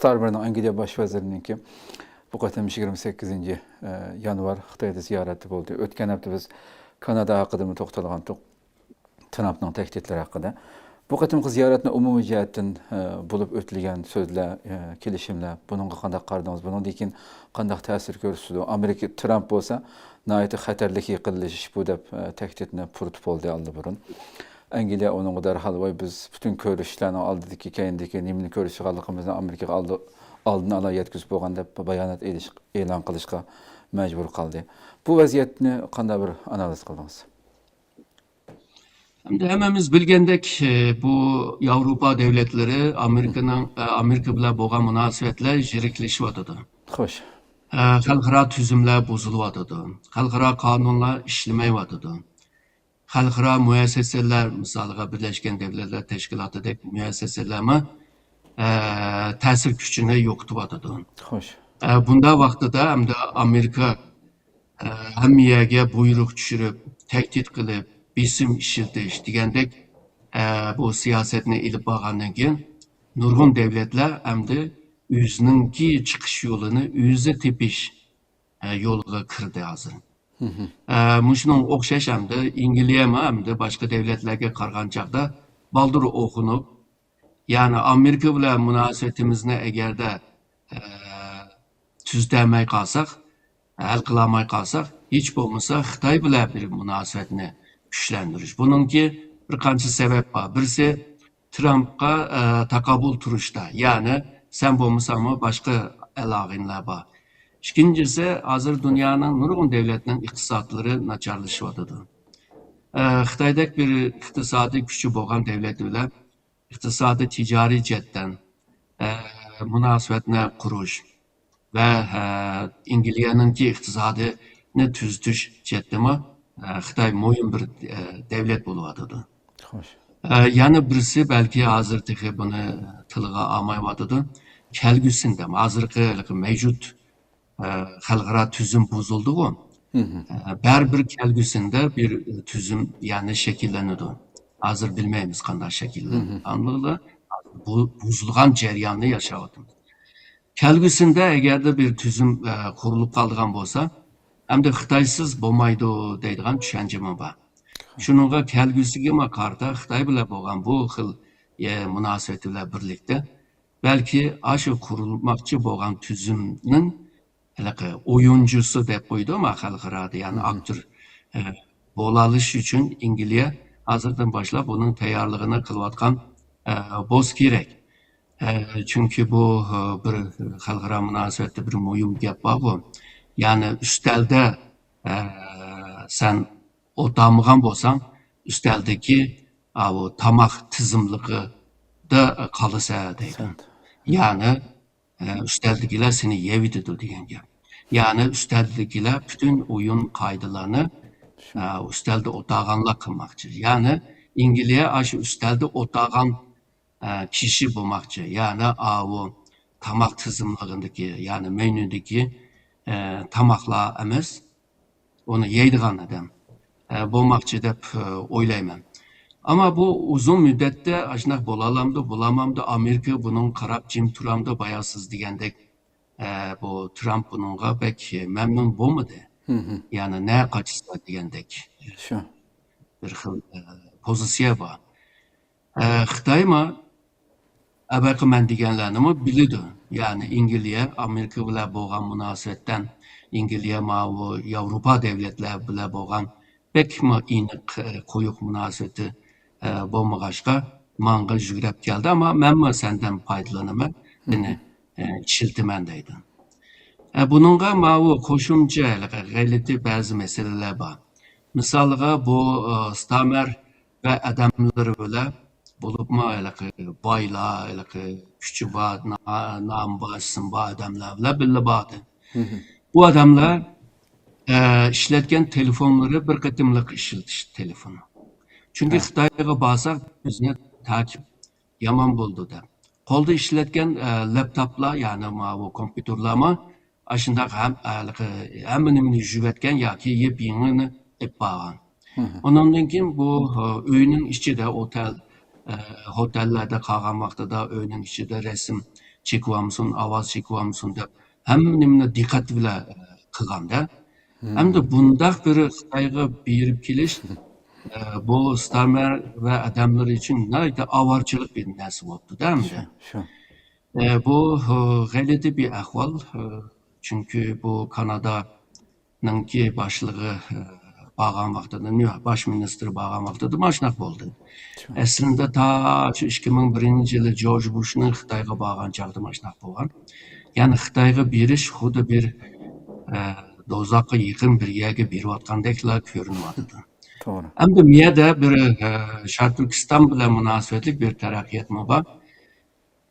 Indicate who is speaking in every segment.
Speaker 1: Starmer'ın Angliya baş vazirininki bu qatam 28 yanvar Xitoyda ziyarati bo'ldi. O'tgan hafta biz Kanada haqida to'xtalgan edik. Trumpning tahdidlari haqida. Bu qatimki ziyoratni umumiy jihatdan bo'lib o'tilgan so'zlar, kelishimlar, buningga qanday qaradingiz? Bundan keyin qanday ta'sir ko'rsatdi? Amerika Trump bo'lsa, nihoyatda xatarli yiqilish bu deb tahdidni puritib bo'ldi burun. Angliya onun darhol voy biz bütün ko'rishlarni oldidagi keyindagi nimani ko'rishganligimizni Amerikaga oldini ola yetkazib bo'lgan deb bayonot e'lon qilishga majbur qildi. Bu vaziyatni qanday bir analiz qildingiz?
Speaker 2: Hamda hammamiz bilgandek bu Yevropa devletleri Amerika bilan bo'lgan munosabatlar yiriklashyotir.
Speaker 1: Xo'sh.
Speaker 2: Xalqaro tuzumlar buzilyapti. Xalqaro qonunlar ishlamayapti. Xalqaro müesseseler, misaliga Birleşken Devletler Teşkilatı'daki müesseselerime ta'sir kuchini yo'qotyapti.
Speaker 1: Xo'sh.
Speaker 2: Bunda vaqtida hamda Amerika hammaga buyruq tushirib, tahdid qilib, bisim ishiltish degandek bu siyosatni ilib borgandan keyin nurg'un davlatlar hamda o'zininki chiqish yo'lini o'zi tepish yo'liga kirdi hozir. Muşunun o'xshash hamda Angliya hamda boshqa davlatlarga qaragan chaqda baldur o'qinib, ya'ni Amerika bilan munosabatimizni agarda tuzlamay qolsak, hal qilolmay qolsak, hech bo'lmasa Xitoy bilan bir munosabatni kuchlantirish. Buningki bir qancha sabab bor. Birisi Trumpga taqobil turishda, ya'ni sen bo'lmasangmi boshqa aloqalar bor. İkincisi, hazır dünyanın nurgun devletinin iktisadları načarlaşıyordu. Xitoydagi bir iqtisodiy kuchi bo'lgan devlet ile iqtisodiy ticari jihatdan munosabatni qurish va Angliyaninki iqtisodini tuzitish jihatdan Xitoy mo'yin bir devlet bo'lyapti.
Speaker 1: Xo'sh.
Speaker 2: Yana birisi belki hozirgi buni tilga olmayapti. Kelgusida hozirgi mavjud xalqaro tuzum buzildi-ku. Bir kelgusida bir tuzum yani şekillenadi. Hozir bilmaymiz qanday shakllanadi. Anladingizmi? Bu buzilgan jarayonni yashayapmiz. Kelgusida agarda bir tuzum qurilib qolgan bo'lsa, hamda Xitoysiz bo'lmaydi deydigan tushuncham bor. Shuningga kelgusiga qarta Xitoy bilan bo'lgan bu xil munosabatlar birlikda balki shu qurilmoqchi bo'lgan tuzumning oyuncusu deb qo'ydim xalqaro, ya'ni aktör bo'lalish uchun Angliya hozirdan boshlab uning tayyorligini qilayotgan bo'lish kerak. Chunki bu bir xalqaro munosabatda bir muhim gap bor bu. Ya'ni ustalda sen o'tamagan bo'lsang, ustaldagi bu tomoq tizimligida qolsa deydi. Ya'ni üstəldikiler seni yevdidir degan gap. Yani üstəldikiler bütün oyun qaydalarını üstəldə otağanlar qılmaqçı. Yani İngiliyə aşı üstəldə otağan kişi bulmaqçı. Yani o tamaq tizimligindeki, yani menüdeki tamaklar emas, onu yeydigan adam bulmaqçı deb oylayman. Ama bu uzun müddette aşnak bolalamdı, bulamamdı. Amerika bunun qarab jim turamdı, bayasız degandek bu Trump bununla pek memnun bo'lmadi. Yani ne qaçsa degandek.
Speaker 1: Shu.
Speaker 2: Bir xil pozitsiya bor. Xitoy ma avvalgi men deganlarni biladi. Yani Angliya Amerika bilan bo'lgan munosabatdan Angliya ma bu Yevropa davlatlar bilan bo'lgan pek aniq qo'yiq munosabati bo'lmag'achqa manga yugurib keldi, ama men senden foydalanaman, seni ishiltiman deydi. Bununla bu qo'shimcha g'alati ba'zi masalalar bor. Misoliga bu Starmer va odamlari bilan bo'libmi boylar, kuchi bor, nom bor, ism bor odamlar bilan birga bordi. Bu odamlar ishlatgan telefonlari bir qatimliq ishiltish telefoni. Çünkü Xitoyga borsak bizni takip yomon bo'ldi deb. Qo'lda ishlatgan laptoplar, ya'ni bu kompyuterlarma shunday hamma nimani yuvatgan yoki yeb-yengini olib borgan. Ondan keyin bu uyning ichida otellarda qolgan vaqtida uyning ichida rasm çekiyormuşsun, avaz çekiyormuşsun dep hemnemne dikkat bile kılganda. Hem de bundaq bir Xitayga berip kelish bu istamar ve adamlar için neydi avarçılık bir narsa oldu değil mi?
Speaker 1: Şu.
Speaker 2: Bu gayretli bir ahval. Çünkü bu Kanada'nınki başlığı bağlan vaxtıda, baş ministri bağlan vaxtıda maşnaq oldu.
Speaker 1: Şu.
Speaker 2: Aslında ta 2001 yılı George Bush'ның Xitayga bağlan çağda maşnaq bolgan. Yani Xitayga beriş xuda bir dozaqqa yaqin bir yerga berayotgandekla ko'rinyapti.
Speaker 1: Doğru.
Speaker 2: Hem de miyada bir Şarq Türkistan bilan munosabatli bir taraqqiyotmi bor.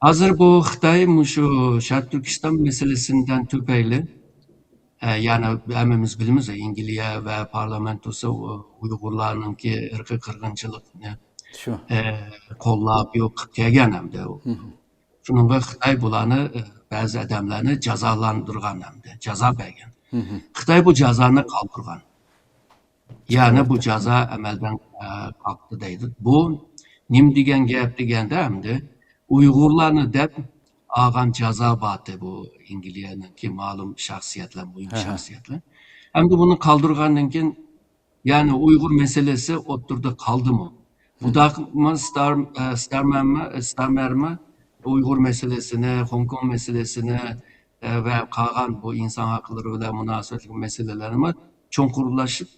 Speaker 2: Hozir bu Xitoy shu Şarq Türkistan meselesinden tüpeyli yani hammamiz bilamiz İngiliz ve parlamentosi Uyg'urlarninki irqiy qirg'inchilikni
Speaker 1: Şu.
Speaker 2: qo'llab yo'q qilib kelgan hamda shuningga Xitoy bularni ba'zi odamlarni jazolantirgan hamda jazo bergan. Xitoy bu jazoni qoldirgan. Yani bu jazo amaldan kalktı deydi. Bu nim degan gap deganda hamda Uyg'urlarni deb olgan jazo batı bu İngiliz'ninki ma'lum shaxsiyatlar, muhim shaxsiyatlar. Hamda buni qoldirgandan keyin yani Uygur meselesi oturdu kaldı mı? Bu da mı Starmer'mi Uygur meselesine, Hong Kong meselesine ve kalan bu insan hakları ve münasebetli meselelerine çonkurlaşıp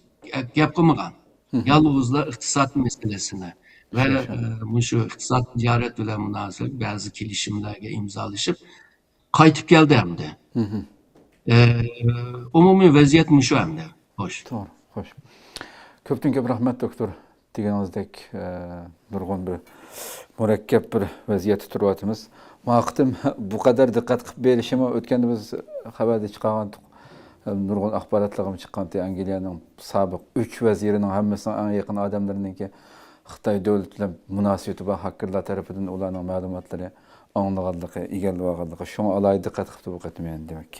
Speaker 2: gap kılmagan. Yalnızla iktisat meselesine ve şu iktisat ticaret ve münasebet bazı kelişimlerge imzalaşıp kaytıp geldi hem de. Umumi vaziyet şu hem de. Hoş.
Speaker 1: Doğru. Hoş. Köptün köp rahmet doktor deganimizdek nurgun bir murakkab bir vaziyatda turyapmiz. Maqtim bu kadar diqqat qilib berishimi o'tganda biz xabarda chiqqandik. Nurgun axborotlarga chiqqanti Angliyaning sobiq 3 vazirining hammasining eng yaqin odamlariniki Xitoy davlati bilan munosabati va hakkerlar tarafidan ularning ma'lumotlari anglag'anligi, egallag'anligi shunga alohida diqqat qilib bu qatmagan demak.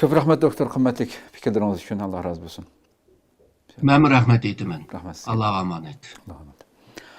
Speaker 1: Ko'p rahmat doktor, qimmatli fikrlaringiz uchun. Alloh razı olsun.
Speaker 2: Ben rahmet eyledim.
Speaker 1: Rahmat.
Speaker 2: Allah'a emanet.
Speaker 1: Allah'a emanet.